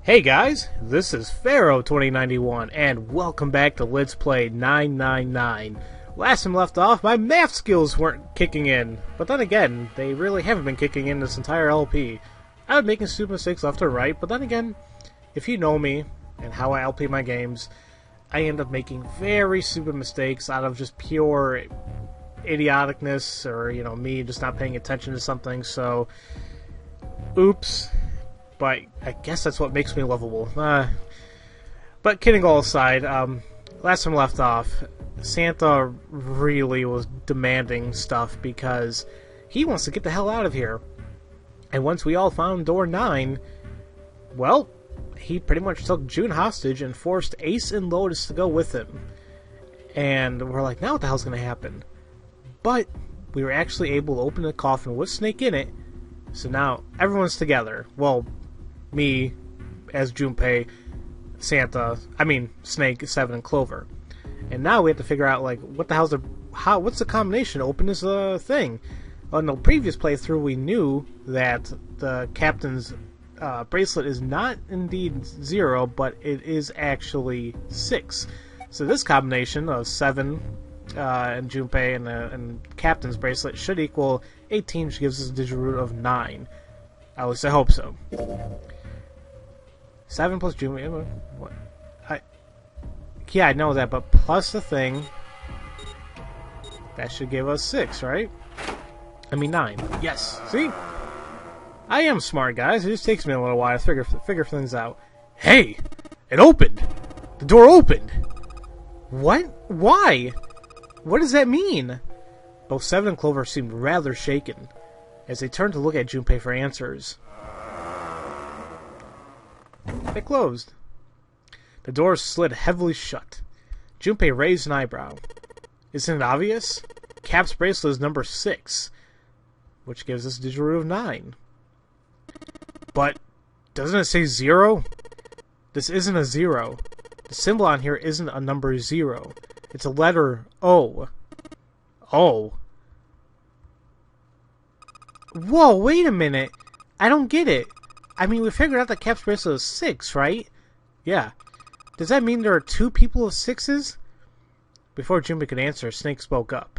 Hey guys, this is Pharaoh 2091, and welcome back to Let's Play 999. Last time left off, my math skills weren't kicking in, but then again, they really haven't been kicking in this entire LP. I was making stupid mistakes left and right, but then again, if you know me and how I LP my games, I end up making very stupid mistakes out of just pure idioticness, or, me just not paying attention to something, so oops. But I guess that's what makes me lovable. But kidding all aside, last time left off, Santa really was demanding stuff because he wants to get the hell out of here. And once we all found door 9, well, he pretty much took June hostage and forced Ace and Lotus to go with him. And we're like, now what the hell's going to happen? But we were actually able to open the coffin with Snake in it, so now everyone's together. Well, me as Junpei, Snake, Seven, and Clover. And now we have to figure out, like, what the hell's what's the combination to open this thing? On the previous playthrough, we knew that the captain's bracelet is not indeed 0, but it is actually 6. So this combination of 7 and Junpei and captain's bracelet should equal 18, which gives us a digit root of 9. At least I hope so. 7 plus Junpei. What? Yeah, I know that, but plus the thing, that should give us 6, right? 9. Yes. See? I am smart, guys. It just takes me a little while to figure things out. Hey! It opened! The door opened! What? Why? What does that mean? Both Seven and Clover seemed rather shaken as they turned to look at Junpei for answers. They closed. The door slid heavily shut. Junpei raised an eyebrow. Isn't it obvious? Cap's bracelet is number 6, which gives us a digit root of 9. But doesn't it say 0? This isn't a 0. The symbol on here isn't a number 0. It's a letter O. O. Whoa, wait a minute. I don't get it. We figured out that Cap's bracelet is 6, right? Yeah. Does that mean there are 2 people of 6s? Before Junpei could answer, Snake spoke up.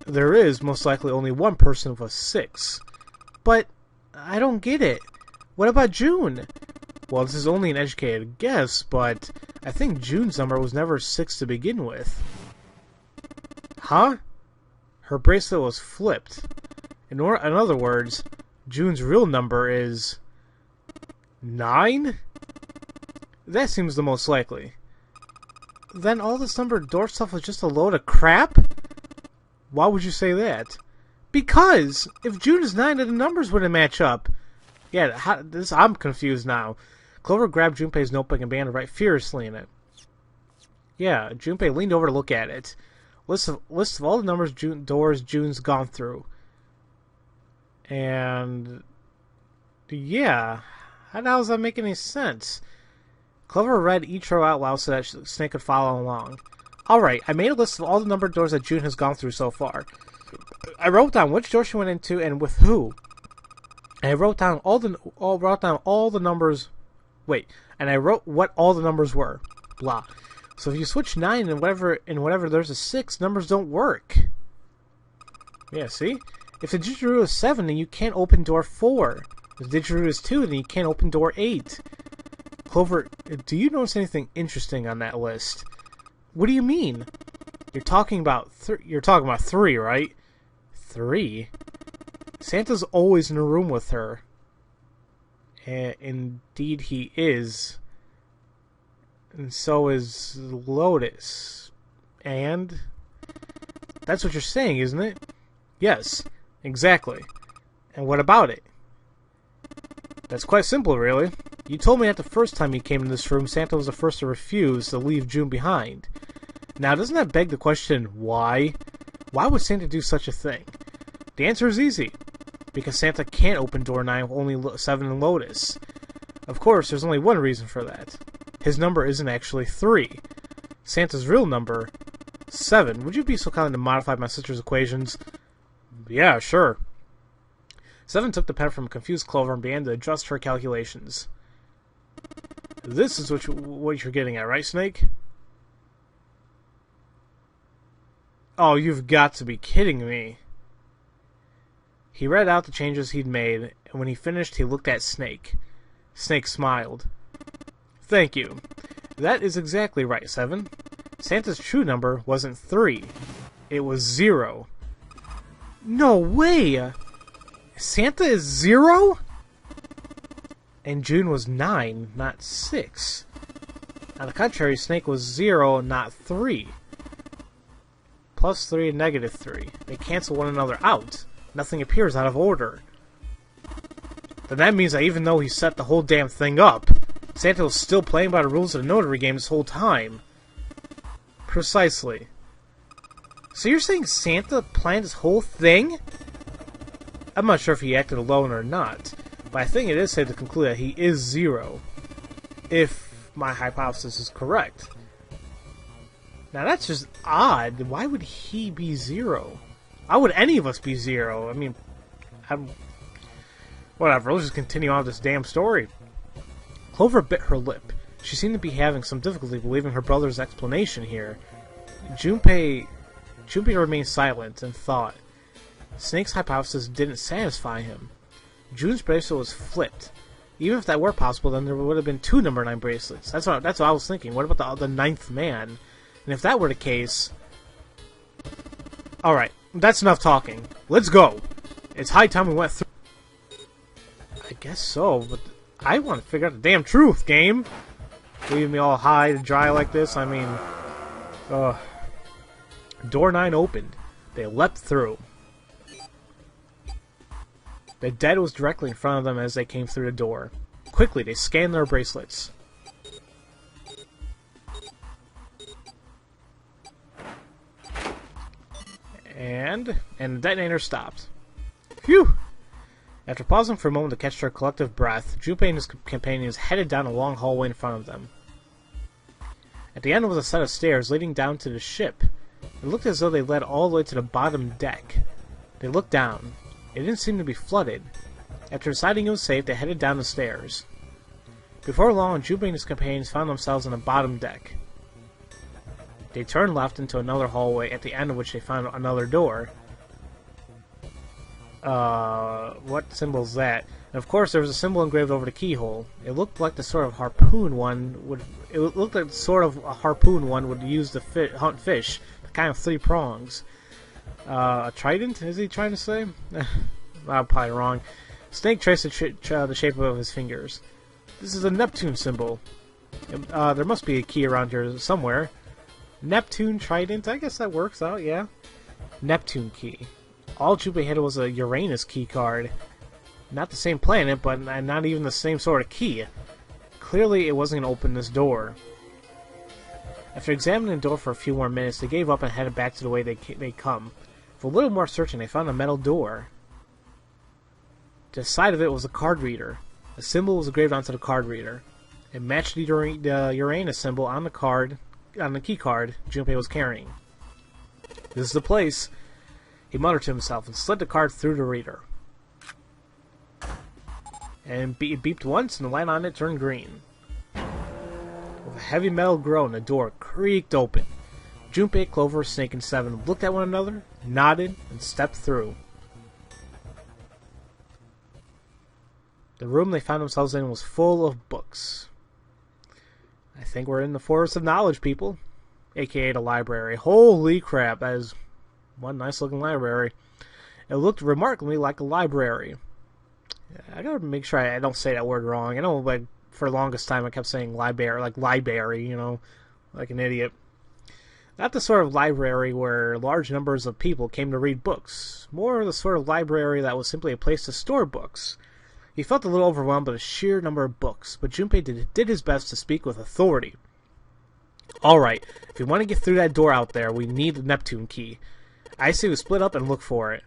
There is most likely only one person of a 6. But I don't get it. What about June? Well, this is only an educated guess, but I think June's number was never 6 to begin with. Huh? Her bracelet was flipped. In other words, June's real number is 9? That seems the most likely. Then all this numbered door stuff was just a load of crap? Why would you say that? Because if June is 9, then the numbers wouldn't match up. Yeah, I'm confused now. Clover grabbed Junpei's notebook and began to write furiously in it. Yeah, Junpei leaned over to look at it. List of all the doors June's gone through. And yeah, how the hell does that make any sense? Clover read each row out loud so that Snake could follow along. Alright, I made a list of all the numbered doors that June has gone through so far. I wrote down which door she went into and with who. And I wrote down all the numbers. Wait, and I wrote what all the numbers were. Blah. So if you switch 9 and whatever there's a 6, numbers don't work. Yeah, see? If the digit root is 7, then you can't open door 4. If the digit root is 2, then you can't open door 8. Clover, do you notice anything interesting on that list? What do you mean? You're talking about 3, right? 3? Santa's always in a room with her. Indeed he is. And so is Lotus. And? That's what you're saying, isn't it? Yes, exactly. And what about it? That's quite simple, really. You told me that the first time you came in this room, Santa was the first to refuse to leave June behind. Now, doesn't that beg the question, why? Why would Santa do such a thing? The answer is easy. Because Santa can't open door 9 with only 7 and Lotus. Of course, there's only one reason for that. His number isn't actually 3. Santa's real number, 7. Would you be so kind to modify my sister's equations? Yeah, sure. Seven took the pen from a confused Clover and began to adjust her calculations. This is what you're getting at, right, Snake? Oh, you've got to be kidding me. He read out the changes he'd made, and when he finished, he looked at Snake. Snake smiled. Thank you. That is exactly right, 7. Santa's true number wasn't 3. It was 0. No way! Santa is 0? And June was 9, not 6. On the contrary, Snake was 0, not 3. Plus 3 and negative 3. They cancel one another out. Nothing appears out of order. Then that means that even though he set the whole damn thing up, Santa was still playing by the rules of the notary game this whole time. Precisely. So you're saying Santa planned this whole thing? I'm not sure if he acted alone or not, but I think it is safe to conclude that he is 0, if my hypothesis is correct. Now that's just odd. Why would he be 0? Why would any of us be 0? I mean, whatever, let's just continue on with this damn story. Clover bit her lip. She seemed to be having some difficulty believing her brother's explanation here. Junpei remained silent and thought. Snake's hypothesis didn't satisfy him. June's bracelet was flipped. Even if that were possible, then there would have been 2 number 9 bracelets. That's what I was thinking. What about the 9th man? And if that were the case... Alright, that's enough talking. Let's go! It's high time we went through... I guess so, but I want to figure out the damn truth, game! Leaving me all high and dry like this, I mean... Door 9 opened. They leapt through. The dead was directly in front of them as they came through the door. Quickly, they scanned their bracelets. And the detonator stopped. Phew! After pausing for a moment to catch their collective breath, Junpei and his companions headed down a long hallway in front of them. At the end was a set of stairs leading down to the ship. It looked as though they led all the way to the bottom deck. They looked down. It didn't seem to be flooded. After deciding it was safe, they headed down the stairs. Before long, Junpei and his companions found themselves on the bottom deck. They turned left into another hallway, at the end of which they found another door. What symbol is that? And of course, there was a symbol engraved over the keyhole. It looked like the sort of harpoon one would. It looked like the sort of a harpoon one would use to hunt fish. The kind of 3 prongs. A trident? Is he trying to say? I'm probably wrong. Snake traced the shape of his fingers. This is a Neptune symbol. There must be a key around here somewhere. Neptune trident? I guess that works out, yeah. Neptune key. All Junpei had was a Uranus key card. Not the same planet, but not even the same sort of key. Clearly, it wasn't going to open this door. After examining the door for a few more minutes, they gave up and headed back to the way they'd come. For a little more searching, they found a metal door. To the side of it was a card reader. A symbol was engraved onto the card reader. It matched the Uranus symbol on the key card Junpei was carrying. This is the place, he muttered to himself and slid the card through the reader. And it beeped once, and the light on it turned green. With a heavy metal groan, the door creaked open. Junpei, Clover, Snake, and 7 looked at one another, nodded, and stepped through. The room they found themselves in was full of books. I think we're in the Forest of Knowledge, people. AKA the library. Holy crap, that is one nice looking library. It looked remarkably like a library. I gotta make sure I don't say that word wrong. I know, like, for the longest time I kept saying library, like library, you know, like an idiot. Not the sort of library where large numbers of people came to read books. More the sort of library that was simply a place to store books. He felt a little overwhelmed by the sheer number of books, but Junpei did his best to speak with authority. Alright, if we want to get through that door out there, we need the Neptune key. I say we split up and look for it.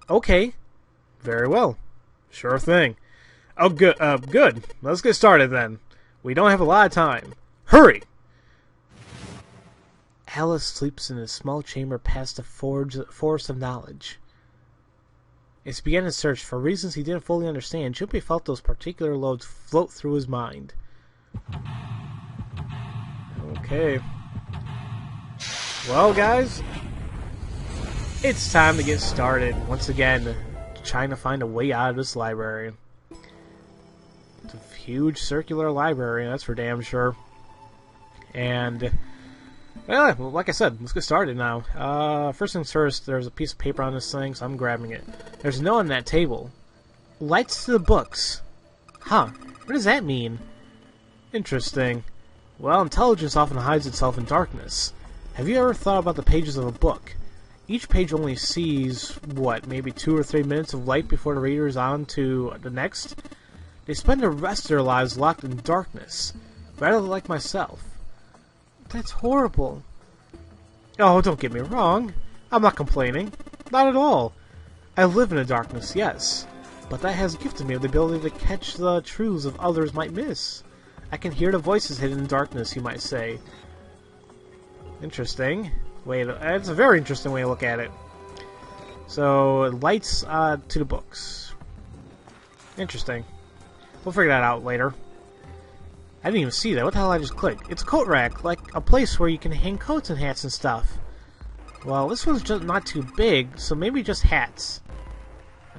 Okay. Very well. Sure thing. Oh, good. Good. Let's get started then. We don't have a lot of time. Hurry! Alice sleeps in a small chamber past the Forest of Knowledge. As he began his search, for reasons he didn't fully understand, Junpei felt those particular loads float through his mind. Okay. Well, guys, it's time to get started. Once again, trying to find a way out of this library. It's a huge circular library, that's for damn sure. And, well, like I said, let's get started now. First things first, there's a piece of paper on this thing, so I'm grabbing it. There's no on that table. Lights to the books. Huh. What does that mean? Interesting. Well, intelligence often hides itself in darkness. Have you ever thought about the pages of a book? Each page only sees, what, maybe 2 or 3 minutes of light before the reader is on to the next? They spend the rest of their lives locked in darkness, rather like myself. That's horrible. Oh, don't get me wrong. I'm not complaining. Not at all. I live in the darkness, yes. But that has gifted me with the ability to catch the truths of others might miss. I can hear the voices hidden in darkness, you might say. Interesting. It's a very interesting way to look at it. So, lights to the books. Interesting. We'll figure that out later. I didn't even see that. What the hell did I just click? It's a coat rack, like a place where you can hang coats and hats and stuff. Well, this one's just not too big, so maybe just hats.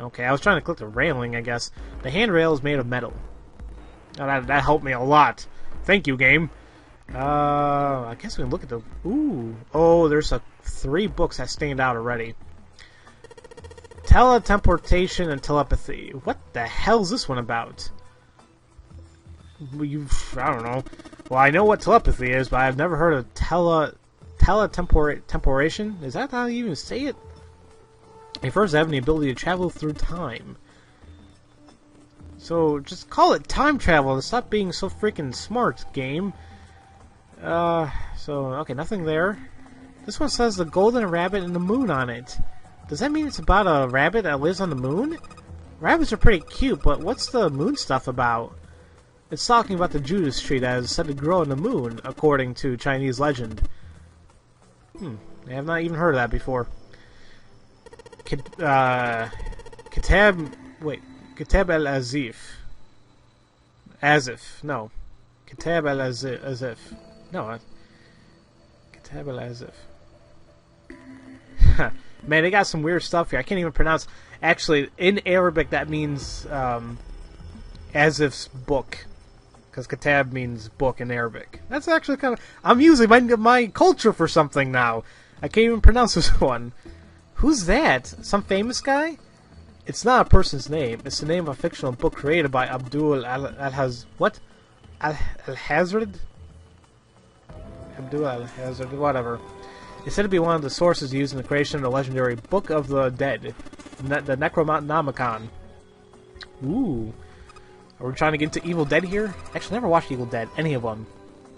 Okay, I was trying to click the railing, I guess. The handrail is made of metal. Oh, that helped me a lot. Thank you, game. I guess we can look at the... Ooh. Oh, there's 3 books that stand out already. Teletransportation and telepathy. What the hell's this one about? I don't know. Well, I know what telepathy is, but I've never heard of teletemporation. Is that how you even say it? They first have the ability to travel through time. So, just call it time travel and stop being so freaking smart, game. Okay, nothing there. This one says the golden rabbit and the moon on it. Does that mean it's about a rabbit that lives on the moon? Rabbits are pretty cute, but what's the moon stuff about? It's talking about the Judas tree that is said to grow on the moon, according to Chinese legend. I have not even heard of that before. Kitab al-Azif. Azif. No. Kitab al-Azif. No. Kitab al-Azif. Man, they got some weird stuff here. I can't even pronounce... Actually, in Arabic, that means Azif's book. Because Kitab means book in Arabic. That's actually kind of... I'm using my culture for something now. I can't even pronounce this one. Who's that? Some famous guy? It's not a person's name. It's the name of a fictional book created by Abdul Al-Hazard? Abdul Al-Hazard, whatever. It's said to be one of the sources used in the creation of the legendary Book of the Dead, the Necronomicon. Ooh. Are we trying to get into Evil Dead here? Actually, never watched Evil Dead, any of them.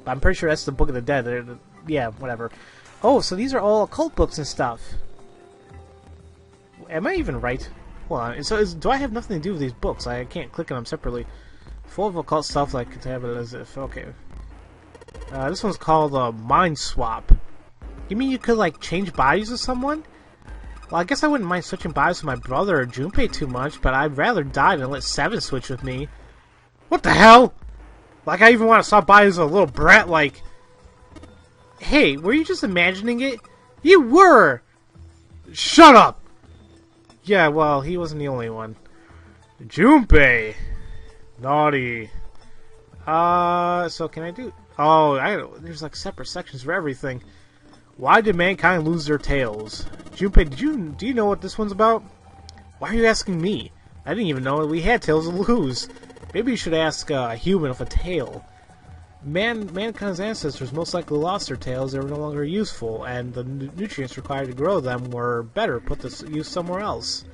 But I'm pretty sure that's the Book of the Dead. Yeah, whatever. Oh, so these are all occult books and stuff. Am I even right? Hold on. So do I have nothing to do with these books? I can't click on them separately. Full of occult stuff like Kitab al-Azif. Okay. This one's called Mind Swap. You mean you could, like, change bodies with someone? Well, I guess I wouldn't mind switching bodies with my brother or Junpei too much, but I'd rather die than let Seven switch with me. What the hell? Like, I even want to swap bodies with a little brat, like... Hey, were you just imagining it? You were! Shut up! Yeah, well, he wasn't the only one. Junpei! Naughty. So can I do... Oh, there's like separate sections for everything. Why did mankind lose their tails? Junpei, do you know what this one's about? Why are you asking me? I didn't even know we had tails to lose. Maybe you should ask a human with a tail. Mankind's ancestors most likely lost their tails. They were no longer useful, and the nutrients required to grow them were better put to use somewhere else.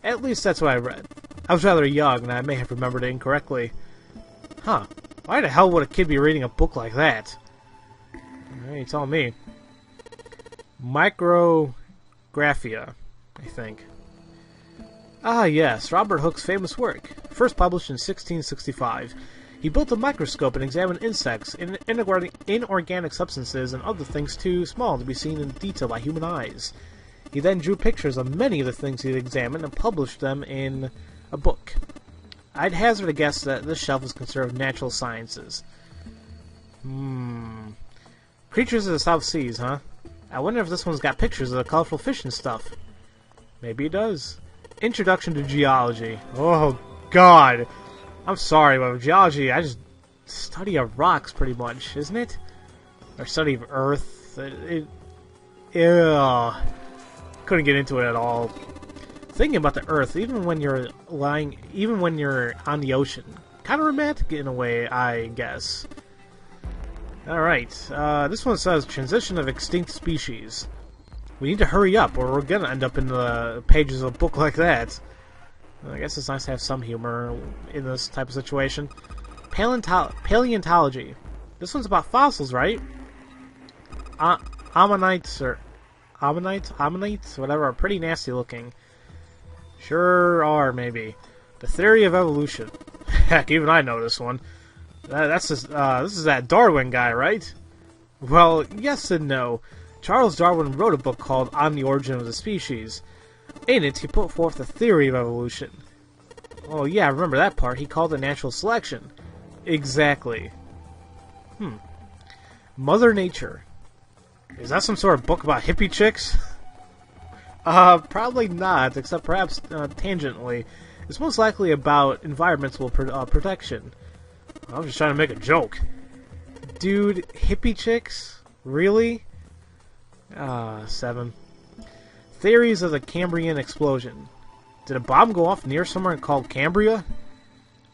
At least that's what I read. I was rather young, and I may have remembered it incorrectly. Huh. Why the hell would a kid be reading a book like that? You tell me. Micrographia, I think. Ah, yes, Robert Hooke's famous work. First published in 1665. He built a microscope and examined insects, inorganic substances, and other things too small to be seen in detail by human eyes. He then drew pictures of many of the things he had examined and published them in a book. I'd hazard a guess that this shelf is considered natural sciences. Creatures of the South Seas, huh? I wonder if this one's got pictures of the colorful fish and stuff. Maybe it does. Introduction to Geology. Oh, God. I'm sorry, but with geology, I just study of rocks, pretty much, isn't it? Or study of Earth. Ew. Couldn't get into it at all. Thinking about the Earth, even when you're on the ocean, kind of romantic in a way, I guess. Alright, this one says, Transition of Extinct Species. We need to hurry up, or we're gonna end up in the pages of a book like that. I guess it's nice to have some humor in this type of situation. Paleontology. This one's about fossils, right? Ammonites, whatever, are pretty nasty looking. Sure are, maybe. The Theory of Evolution. Heck, even I know this one. This is that Darwin guy, right? Well, yes and no. Charles Darwin wrote a book called On the Origin of the Species. In it, he put forth a theory of evolution. Oh yeah, I remember that part. He called it natural selection. Exactly. Mother Nature. Is that some sort of book about hippie chicks? Probably not, except perhaps tangentially. It's most likely about environmental protection. I was just trying to make a joke. Dude, hippie chicks? Really? 7. Theories of the Cambrian explosion. Did a bomb go off near somewhere called Cambria?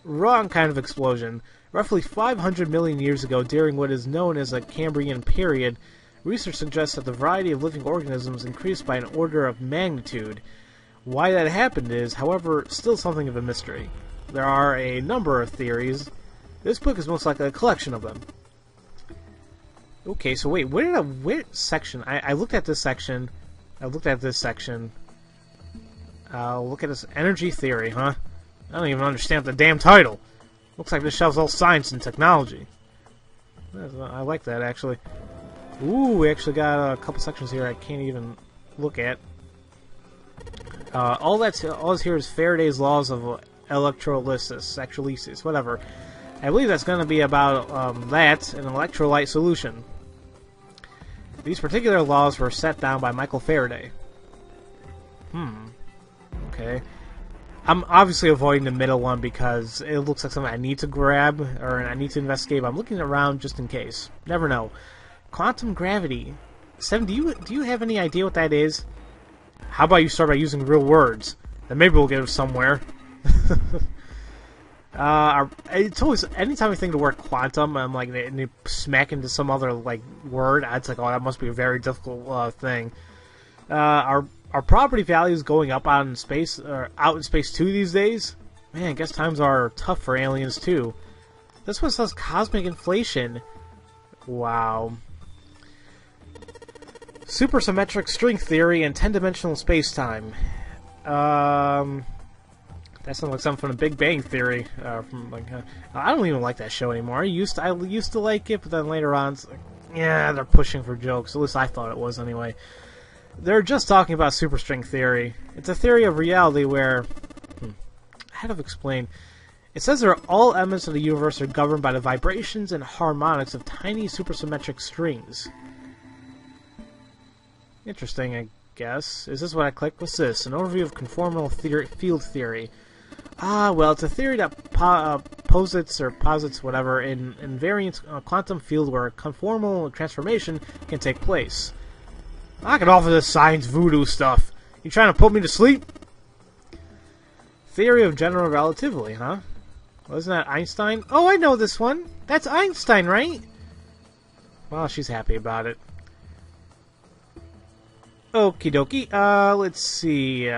Wrong kind of explosion. Roughly 500 million years ago, during what is known as the Cambrian period, research suggests that the variety of living organisms increased by an order of magnitude. Why that happened is, however, still something of a mystery. There are a number of theories. This book is most likely a collection of them. Okay, so wait, what section? I looked at this section. I looked at this section. Look at this energy theory, huh? I don't even understand the damn title. Looks like this shelves all science and technology. I like that, actually. Ooh, we actually got a couple sections here I can't even look at. All that's here is Faraday's laws of electrolysis, whatever. I believe that's going to be about that, an electrolyte solution. These particular laws were set down by Michael Faraday. Okay. I'm obviously avoiding the middle one because it looks like something I need to grab or I need to investigate, but I'm looking around just in case. Never know. Quantum gravity. Seven, do you have any idea what that is? How about you start by using real words? Then maybe we'll get somewhere. It's always, anytime I think the word quantum, I'm like, and they smack into some other like word, it's like, oh, that must be a very difficult thing. Are property values going up out in space too these days? Man, I guess times are tough for aliens too. This one says cosmic inflation. Wow. Supersymmetric string theory and 10-dimensional space-time. That sounds like something from the Big Bang Theory. I don't even like that show anymore. I used to like it, but then later on, it's like, yeah, they're pushing for jokes. At least I thought it was anyway. They're just talking about superstring theory. It's a theory of reality where, how to explain? It says that all elements of the universe are governed by the vibrations and harmonics of tiny supersymmetric strings. Interesting, I guess. Is this what I clicked? What's this? An overview of conformal field theory. Well, it's a theory that posits whatever in invariant quantum field where conformal transformation can take place. I can offer this science voodoo stuff. You trying to put me to sleep? Theory of general relativity, huh? Wasn't that Einstein? Oh, I know this one. That's Einstein, right? Well, she's happy about it. Okie dokie. Let's see.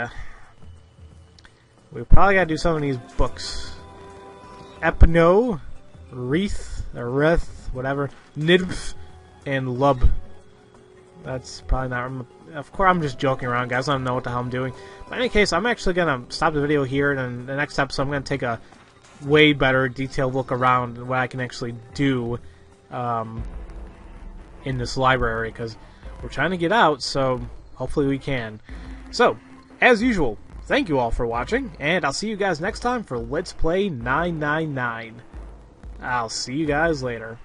We probably gotta do some of these books. Epno, Wreath, or Reth, whatever, Nidv, and Lub. That's probably not... Of course, I'm just joking around, guys. I don't know what the hell I'm doing. But in any case, I'm actually gonna stop the video here, and in the next episode, I'm gonna take a way better detailed look around what I can actually do in this library, because we're trying to get out, so hopefully we can. So, as usual, thank you all for watching, and I'll see you guys next time for Let's Play 999. I'll see you guys later.